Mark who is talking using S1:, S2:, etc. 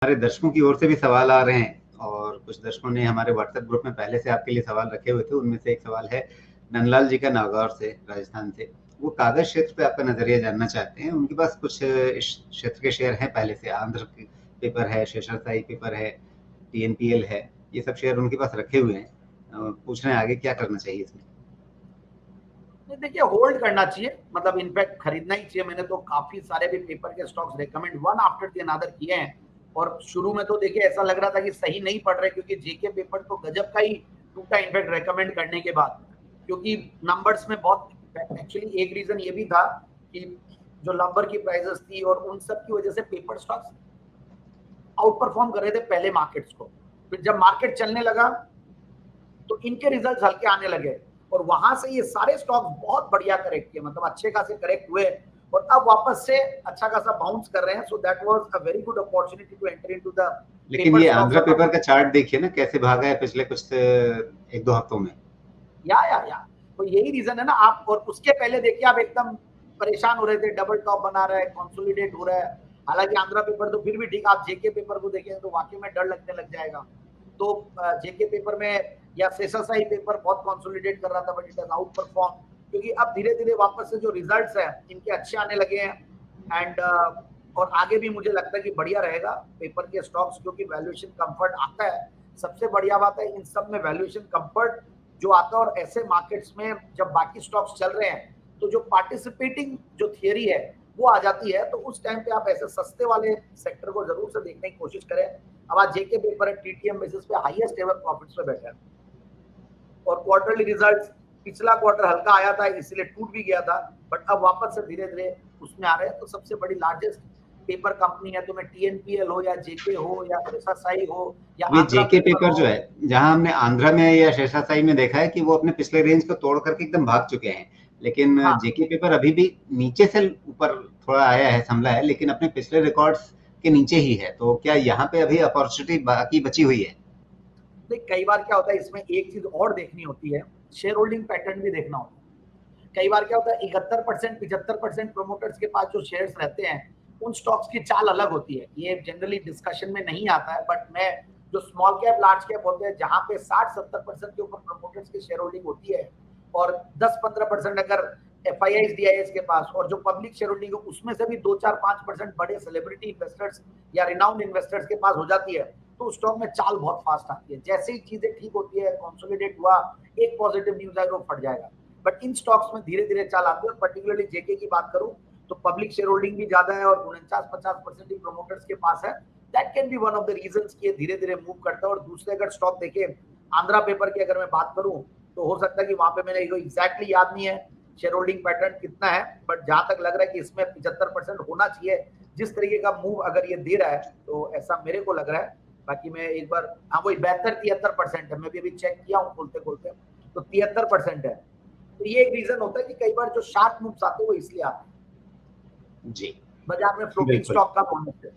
S1: हमारे दर्शकों की ओर से भी सवाल आ रहे हैं और कुछ दर्शकों ने हमारे व्हाट्सएप ग्रुप में पहले से आपके लिए सवाल रखे हुए थे। उनमें से एक सवाल है नंदलाल जी का नागौर से, राजस्थान से। वो कागज क्षेत्र पे आपका नजरिया जानना चाहते हैं। उनके पास कुछ इस क्षेत्र के शेयर हैं पहले से। आंध्र पेपर है, शेषाशाही पेपर है, टीएनपीएल है, ये सब शेयर उनके पास रखे हुए हैं। पूछ रहे हैं आगे क्या करना चाहिए इसमें।
S2: देखिए, होल्ड करना चाहिए, मतलब इनफैक्ट खरीदना ही चाहिए। मैंने तो काफी सारे भी पेपर के stocks recommend one after the another किए हैं। और शुरू में तो देखिए ऐसा लग रहा था कि सही नहीं पड़ रहे, क्योंकि जेके पेपर तो गजब का ही टूटा इनफैक्ट रेकमेंड करने के बाद, क्योंकि नंबर्स में बहुत, एक्चुअली एक रीजन ये भी था कि जो लंबर की प्राइसेस थी और उन सब की वजह से पेपर स्टॉक्स आउट परफॉर्म कर रहे थे पहले मार्केट्स को। फिर जब मार्केट चलने लगा तो इनके रिजल्ट्स हल्के आने लगे और वहां से ये सारे स्टॉक्स बहुत बढ़िया करेक्ट किए, मतलब अच्छे खासे करेक्ट हुए और अब वापस से अच्छा खासा बाउंस कर रहे हैं। So that was a very good opportunity to enter into the
S1: लेकिन ये आंध्र पेपर का चार्ट देखिए ना कैसे भागा है पिछले कुछ एक दो हफ्तों में।
S2: या तो यही रीजन है ना आप। और उसके पहले देखिए आप एकदम परेशान हो रहे थे, डबल टॉप बना रहा है, कंसोलिडेट हो रहा है। हालांकि आंध्रा पेपर तो फिर भी ठीक, आप जेके पेपर को देखें तो वाकई में डर लगने लग जाएगा। तो जेके पेपर में या शेषाशाही पेपर बहुत कंसोलिडेट कर रहा था, but it has out perform, क्योंकि अब धीरे धीरे वापस से जो रिजल्ट्स है इनके अच्छे आने लगे हैं। एंड और आगे भी मुझे लगता है कि बढ़िया रहेगा पेपर के स्टॉक्स, क्योंकि वैल्यूएशन कंफर्ट आता है। सबसे बढ़िया बात है इन सब में वैल्यूएशन कंफर्ट जो आता है। और ऐसे मार्केट्स में जब बाकी स्टॉक्स चल रहे हैं तो जो पार्टिसिपेटिंग जो थियरी है वो आ जाती है, तो उस टाइम पे आप ऐसे सस्ते वाले सेक्टर को जरूर से देखने की कोशिश करें। अब आज जेके पेपर है, टीटीएम बेसिस पे हाईएस्ट एवर प्रॉफिट्स पे बैठा है और क्वार्टरली रिजल्ट्स पिछला क्वार्टर हल्का आया था इसलिए टूट भी गया था, बट अब वापस से धीरे धीरे उसमें आ रहे हैं। तो सबसे बड़ी लार्जेस्ट पेपर कंपनी है, तो मैं टीएनपीएल हो या जेके हो या शेषाशाही हो या
S1: ये
S2: आंध्रा
S1: जेके
S2: पेपर
S1: पेपर
S2: हो।
S1: जो है, जहां हमने आंध्रा में या शेषाशाही में देखा है कि वो अपने पिछले रेंज को तोड़ करके एकदम भाग चुके हैं, लेकिन
S2: हाँ,
S1: जेके पेपर अभी भी नीचे से ऊपर थोड़ा आया है, संभला है, लेकिन अपने पिछले रिकॉर्ड्स के नीचे ही है। तो क्या यहाँ पे अभी अपॉर्चुनिटी बाकी बची हुई है?
S2: देख कई बार क्या होता है इसमें एक चीज और देखनी होती है, शेयर होल्डिंग पैटर्न भी देखना होता है। कई बार क्या होता है 71% 75% प्रोमोटर्स के पास जो शेयर्स रहते हैं उन स्टॉक्स की चाल अलग होती है। ये जनरली डिस्कशन में नहीं आता है, बट मैं जो स्मॉल कैप लार्ज कैप होते हैं जहां पे 60-70% के ऊपर प्रोमोटर्स की शेयर होल्डिंग होती है और 10-15% अगर FIIs DIS के पास, और जो पब्लिक शेयर होल्डिंग है उसमें से भी 2-4-5% बड़े सेलिब्रिटी इन्वेस्टर्स या रिनाउंड इन्वेस्टर्स के पास हो जाती है, तो स्टॉक में चाल बहुत फास्ट आती है। जैसे ही चीजें ठीक होती है, कंसोलिडेट हुआ, एक पॉजिटिव न्यूज आएगा वो फट जाएगा। बट इन स्टॉक्स में धीरे धीरे चाल आती है। और पर्टिकुलरली जेके की बात करूं तो पब्लिक शेयर होल्डिंग भी ज्यादा है और 49-50% प्रोमोटर्स के पास है। That can be one of the reasons कि धीरे धीरे मूव करता है। और दूसरे अगर स्टॉक देखे आंध्रा पेपर की अगर मैं बात करूं तो हो सकता है कि वहां पे मैंने एग्जैक्टली याद नहीं है शेयर होल्डिंग पैटर्न कितना है, बट जहां तक लग रहा है कि इसमें 75% होना चाहिए। जिस तरीके का मूव अगर ये दे रहा है तो ऐसा मेरे को लग रहा है। बाकी मैं एक बार, हाँ वही 72-73% है, मैं भी अभी चेक किया हूँ खोलते खोलते, तो 73% है। तो ये एक रीजन होता है कि कई बार जो शार्प मूव्स आते हैं वो इसलिए आते हैं
S1: जी,
S2: बाजार में फ्लोटिंग
S1: बिल्कुल।
S2: स्टॉक का होने से।